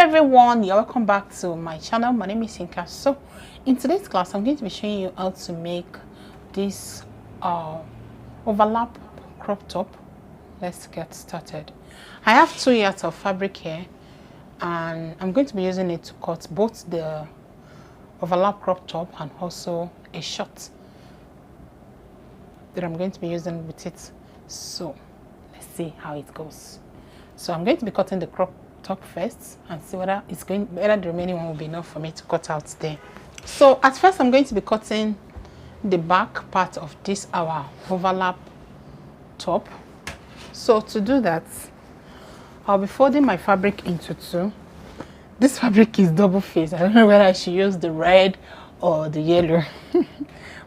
everyone, you're welcome back to my channel. My name is Yhinksweet. So in today's class I'm going to be showing you how to make this overlap crop top. Let's get started. I have 2 yards of fabric here and I'm going to be using it to cut both the overlap crop top and also a short that I'm going to be using with it. So let's see how it goes. So I'm going to be cutting the crop top first and see whether the remaining one will be enough for me to cut out there. So at first I'm going to be cutting the back part of this our overlap top. So to do that, I'll be folding my fabric into 2. This fabric is double faced. I don't know whether I should use the red or the yellow.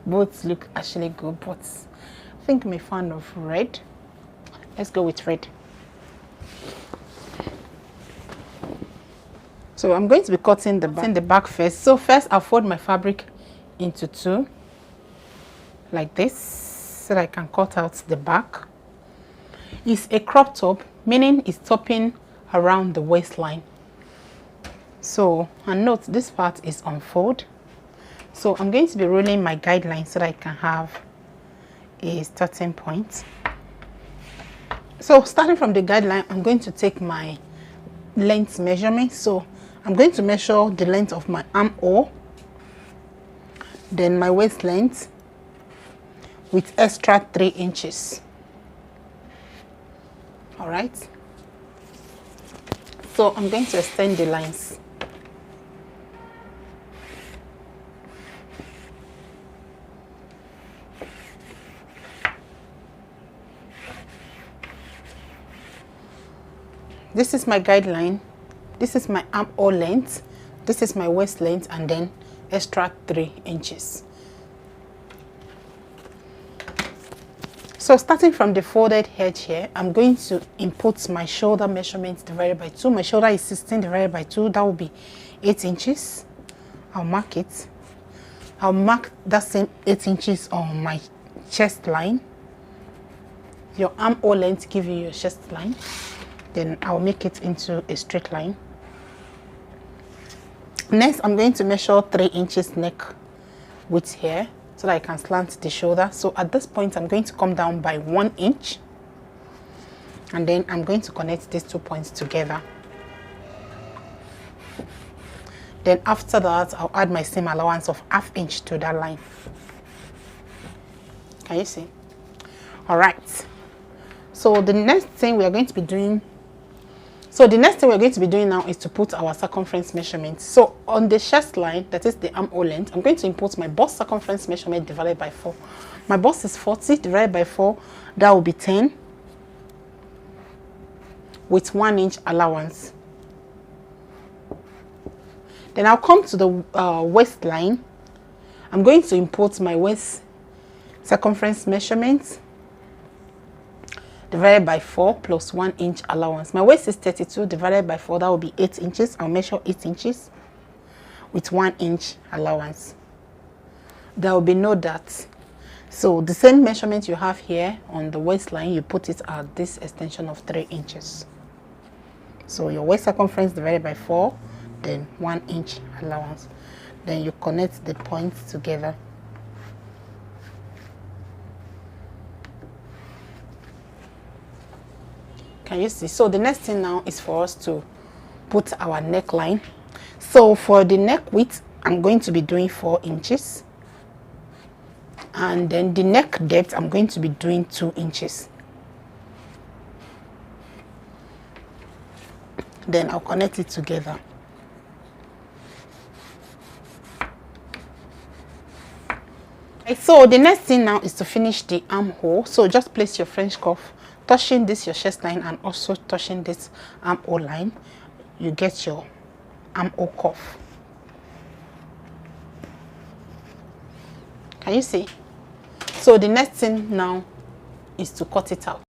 Both look actually good, but I think I'm a fan of red. Let's go with red. So I'm going to be cutting the back first. So first I'll fold my fabric into 2 like this so that I can cut out the back. It's a crop top, meaning it's topping around the waistline. So, and note this part is unfold. So I'm going to be rolling my guideline so that I can have a starting point. So starting from the guideline, I'm going to take my length measurement. So I'm going to measure the length of my armhole, then my waist length with extra 3 inches. All right. So I'm going to extend the lines. This is my guideline. This is my armhole length, this is my waist length, and then extra 3 inches. So starting from the folded edge here, I'm going to input my shoulder measurement divided by 2. My shoulder is 16 divided by 2. That will be 8 inches. I'll mark it. I'll mark that same 8 inches on my chest line. Your armhole length give you your chest line. Then I'll make it into a straight line. Next, I'm going to measure 3 inches neck width here so that I can slant the shoulder. So at this point, I'm going to come down by 1 inch. And then I'm going to connect these 2 points together. Then after that, I'll add my seam allowance of ½ inch to that line. Can you see? All right. So the next thing we are going to be doing now is to put our circumference measurement. So on the chest line, that is the armhole length, I'm going to input my bust circumference measurement divided by 4. My bust is 40 divided by 4, that will be 10 with 1 inch allowance. Then I'll come to the waistline. I'm going to input my waist circumference measurement divided by 4 plus 1 inch allowance. My waist is 32 divided by 4, that will be 8 inches. I'll measure 8 inches with 1 inch allowance. There will be no dot. So the same measurement you have here on the waistline, you put it at this extension of 3 inches. So your waist circumference divided by 4, then 1 inch allowance. Then you connect the points together. Can you see? So the next thing now is for us to put our neckline. So for the neck width, I'm going to be doing 4 inches. And then the neck depth, I'm going to be doing 2 inches. Then I'll connect it together. Okay, so the next thing now is to finish the armhole. So just place your French cuff touching this your chest line and also touching this armhole line. You get your armhole cuff. Can you see? So the next thing now is to cut it out.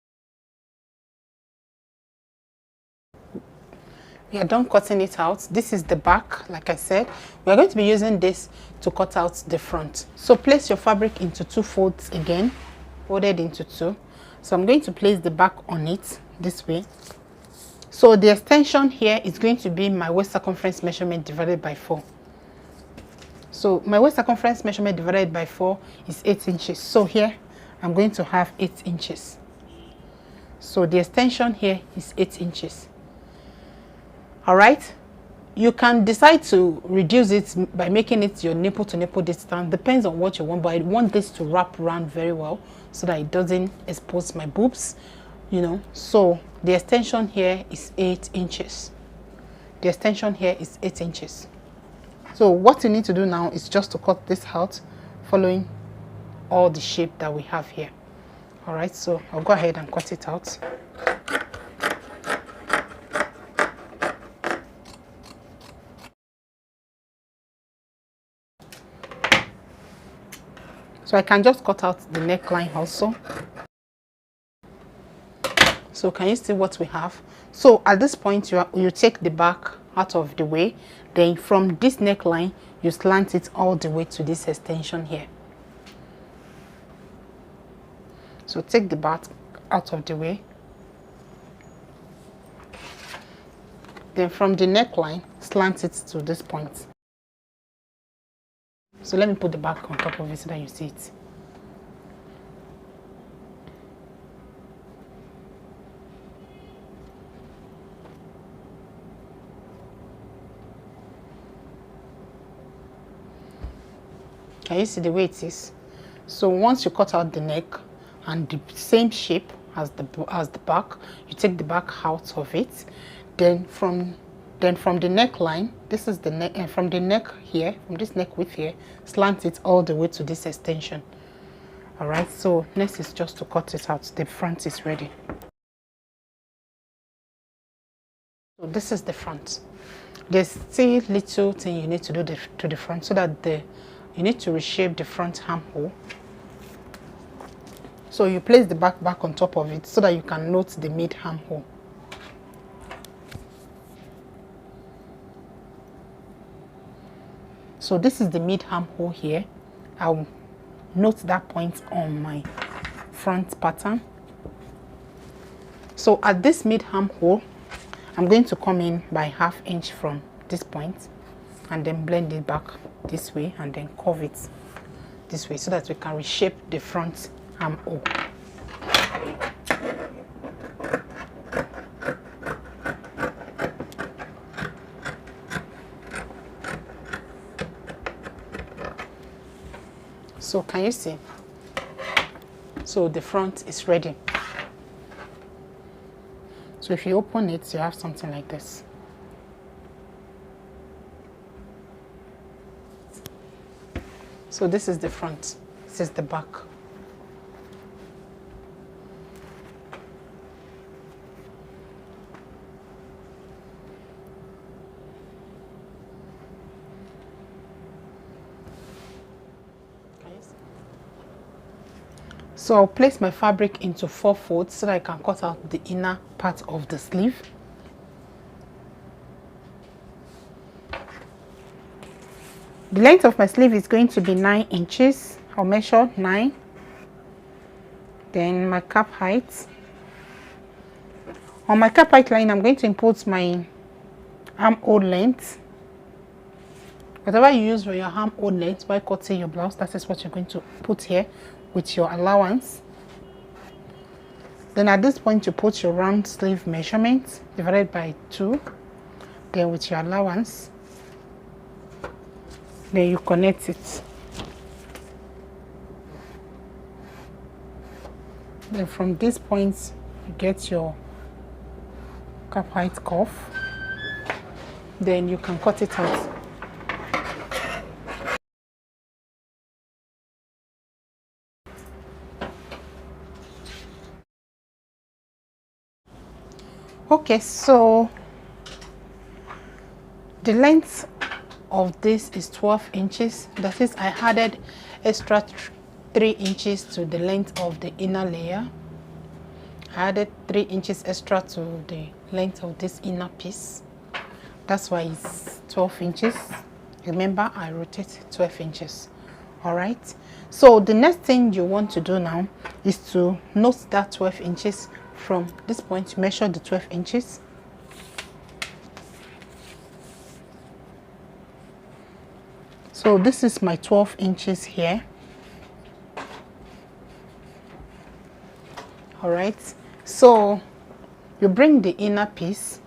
We are done cutting it out. This is the back. Like I said, we are going to be using this to cut out the front. So place your fabric into 2 folds again, folded into 2. So I'm going to place the back on it this way. So the extension here is going to be my waist circumference measurement divided by 4. So my waist circumference measurement divided by 4 is 8 inches. So here I'm going to have 8 inches. So the extension here is 8 inches. All right. You can decide to reduce it by making it your nipple to nipple distance. Depends on what you want, but I want this to wrap around very well so that it doesn't expose my boobs, you know. So the extension here is 8 inches. The extension here is 8 inches. So what you need to do now is just to cut this out following all the shape that we have here. All right, so I'll go ahead and cut it out. So I can just cut out the neckline also. So can you see what we have? So at this point, you take the back out of the way. Then from this neckline, you slant it all the way to this extension here. So take the back out of the way. Then from the neckline, slant it to this point. So let me put the back on top of it so that you see it. Can you see the way it is? So once you cut out the neck and the same shape as the back, you take the back out of it. Then from the neckline, this is the neck, and from the neck here, from this neck width here, slant it all the way to this extension. All right, so next is just to cut it out. The front is ready. So this is the front. There's still little thing you need to do to the front, so that you need to reshape the front armhole. So you place the back on top of it so that you can note the mid armhole. So this is the mid armhole here. I'll note that point on my front pattern. So at this mid armhole, I'm going to come in by ½ inch from this point and then blend it back this way and then curve it this way so that we can reshape the front armhole. So can you see? So the front is ready. So if you open it, you have something like this. So this is the front, this is the back. So I'll place my fabric into 4 folds so that I can cut out the inner part of the sleeve. The length of my sleeve is going to be 9 inches. I'll measure 9. Then my cap height. On my cap height line, I'm going to input my armhole length. Whatever you use for your armhole length while cutting your blouse, that is what you're going to put here with your allowance. Then at this point, you put your round sleeve measurement divided by 2. Then with your allowance, then you connect it. Then from this point, you get your cap height curve. Then you can cut it out. Okay, so the length of this is 12 inches. That is, I added extra 3 inches to the length of the inner layer. I added 3 inches extra to the length of this inner piece. That's why it's 12 inches. Remember, I rotate 12 inches. All right. So the next thing you want to do now is to note that 12 inches. From this point, measure the 12 inches. So this is my 12 inches here. All right, so you bring the inner piece,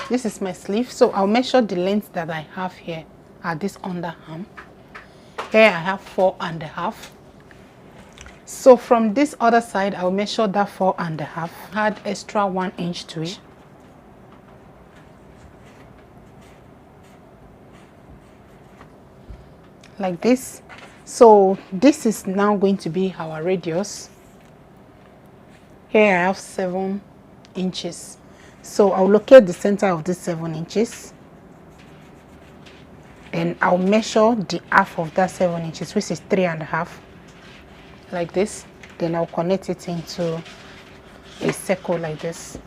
this is my sleeve, so I'll measure the length that I have here at this underarm. Here I have 4.5. So from this other side, I'll measure that 4.5. Add extra 1 inch to it. Like this. So this is now going to be our radius. Here I have 7 inches. So I'll locate the center of this 7 inches. Then I'll measure the half of that 7 inches, which is 3.5. Like this. Then I'll connect it into a circle like this.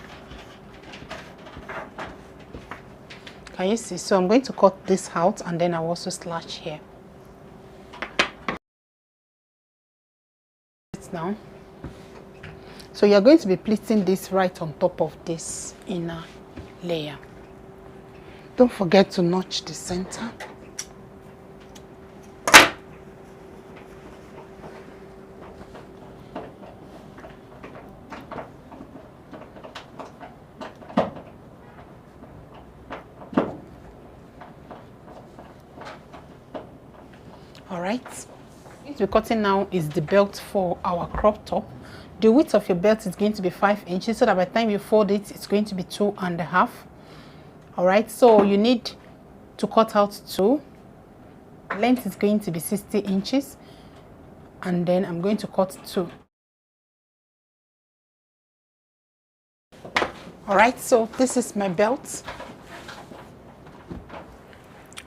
Can you see? So I'm going to cut this out and then I'll also slash here. Now, so you're going to be pleating this right on top of this inner layer. Don't forget to notch the center. All right. What we're cutting now is the belt for our crop top. The width of your belt is going to be 5 inches, so that by the time you fold it, it's going to be 2.5. All right, so you need to cut out 2. Length is going to be 60 inches, and then I'm going to cut 2. All right, so this is my belt.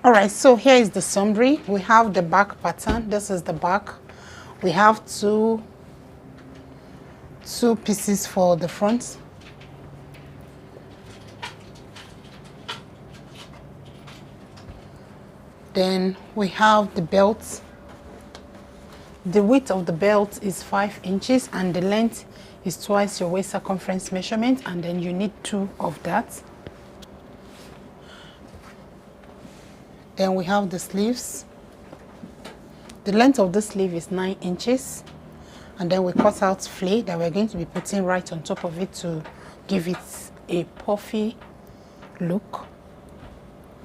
All right, so here is the summary. We have the back pattern. This is the back. We have two pieces for the front. Then we have the belt. The width of the belt is 5 inches and the length is twice your waist circumference measurement, and then you need 2 of that. Then we have the sleeves. The length of the sleeve is 9 inches. And then we cut out flay that we're going to be putting right on top of it to give it a puffy look.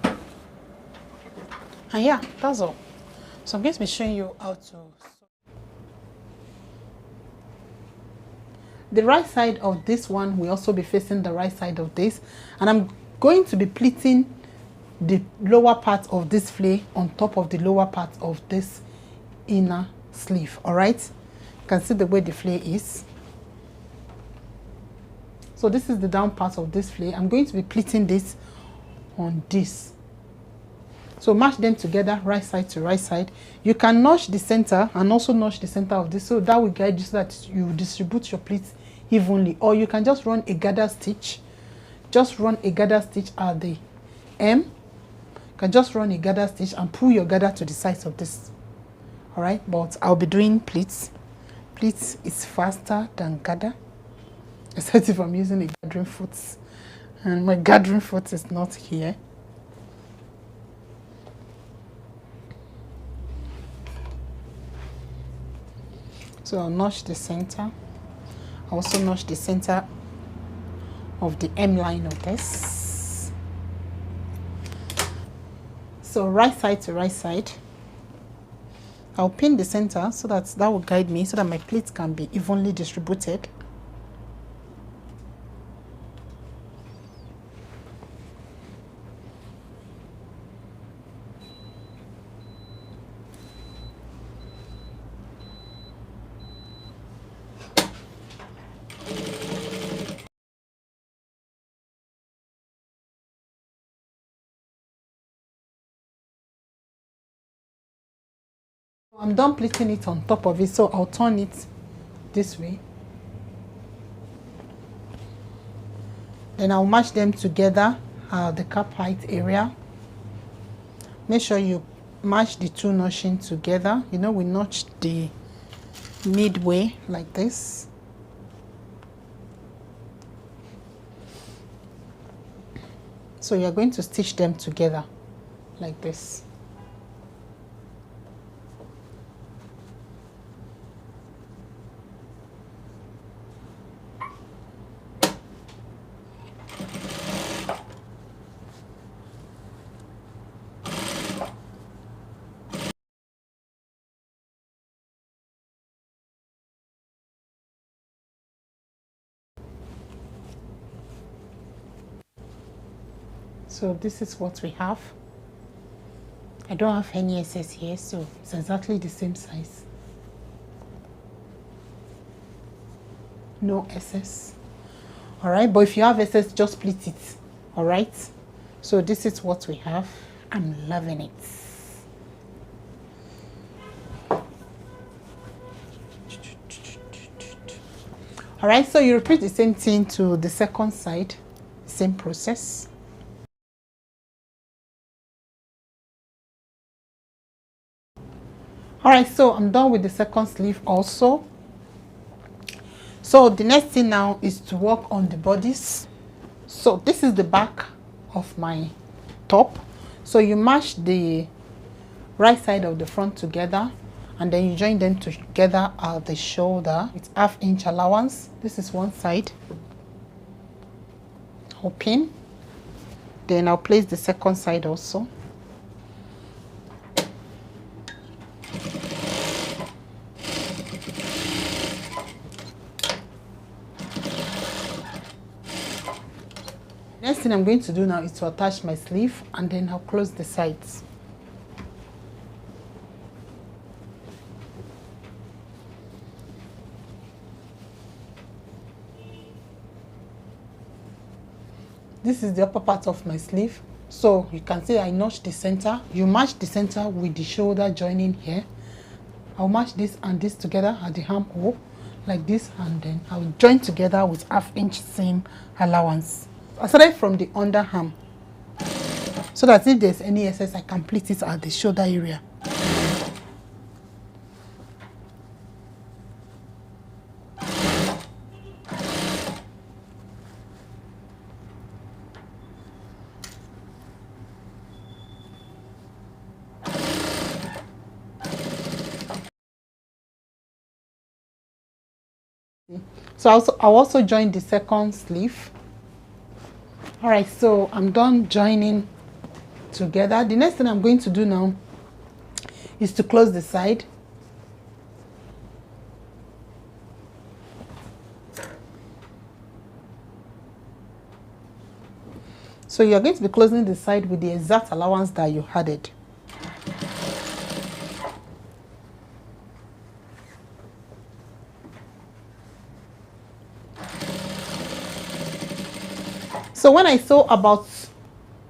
And yeah, that's all. So I'm going to be showing you how to sew. The right side of this one will also be facing the right side of this. And I'm going to be pleating the lower part of this flay on top of the lower part of this inner sleeve. All right, you can see the way the flay is. So this is the down part of this flay. I'm going to be pleating this on this. So match them together, right side to right side. You can notch the center and also notch the center of this, so that will guide you so that you distribute your pleats evenly. Or you can just run a gather stitch. Just run a gather stitch at the hem. Can just run a gather stitch and pull your gather to the sides of this. All right, but I'll be doing pleats. Pleats is faster than gather, except if I'm using a gathering foot, and my gathering foot is not here. So I'll notch the center. I'll also notch the center of the hem line of this. So right side to right side. I'll pin the center so that will guide me so that my pleats can be evenly distributed. I'm done pleating it on top of it, so I'll turn it this way. Then I'll match them together, the cap height area. Make sure you match the 2 notching together. You know, we notched the midway like this. So you're going to stitch them together like this. So this is what we have. I don't have any excess here, so it's exactly the same size. No excess. All right, but if you have excess, just split it. All right, so this is what we have. I'm loving it. All right, so you repeat the same thing to the second side, same process. All right, so I'm done with the second sleeve also. So the next thing now is to work on the bodice. So this is the back of my top. So you match the right side of the front together, and then you join them together at the shoulder with 1/2 inch allowance. This is one side. I'll pin. Then I'll place the second side also. Next thing I'm going to do now is to attach my sleeve, and then I'll close the sides. This is the upper part of my sleeve. So you can see I notched the center. You match the center with the shoulder joining here. I'll match this and this together at the armhole like this, and then I'll join together with 1/2 inch seam allowance. I started from the underarm so that if there's any excess, I can pleat it at the shoulder area. So I'll also join the second sleeve. All right, so I'm done joining together. The next thing I'm going to do now is to close the side. So you're going to be closing the side with the exact allowance that you added. So when I sew about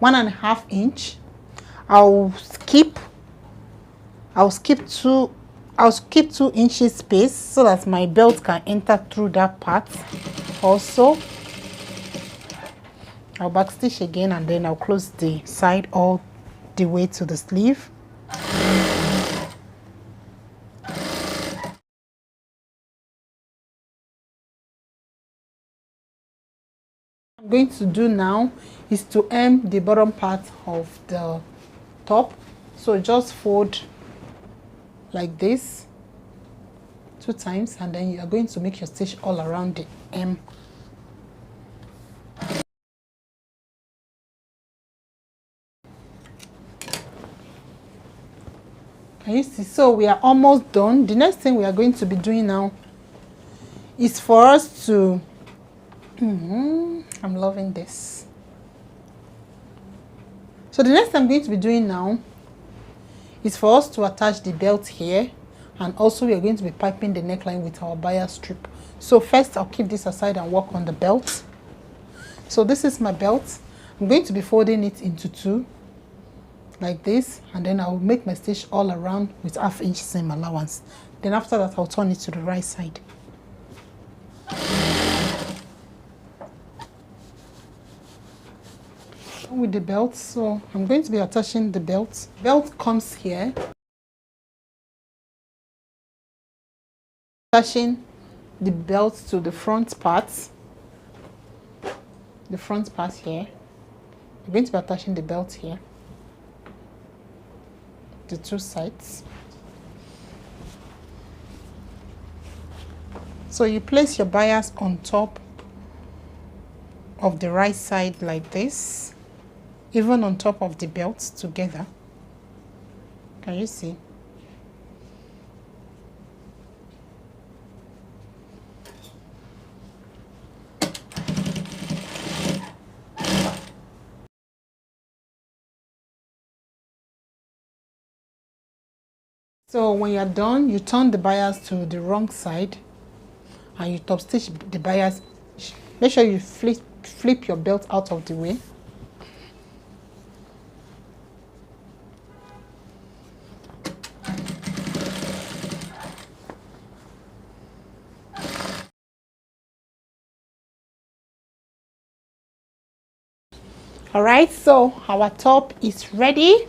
1.5 inch, I'll skip 2 inches space so that my belt can enter through that part. Also, I'll backstitch again, and then I'll close the side all the way to the sleeve. I'm going to do now is to hem the bottom part of the top. So just fold like this 2 times, and then you are going to make your stitch all around the hem. Can you see? So we are almost done. The next thing we are going to be doing now is for us to I'm loving this. So the next thing I'm going to be doing now is for us to attach the belt here, and also we are going to be piping the neckline with our bias strip. So first I'll keep this aside and work on the belt. So this is my belt. I'm going to be folding it into 2 like this, and then I'll make my stitch all around with 1/2 inch seam allowance. Then after that I'll turn it to the right side. With the belt, so I'm going to be attaching the belt. Belt comes here, attaching the belt to the front part here. I'm going to be attaching the belt here, the two sides. So you place your bias on top of the right side like this, even on top of the belt together. Can you see? So when you're done, you turn the bias to the wrong side and you top stitch the bias. Make sure you flip your belt out of the way. All right, so our top is ready.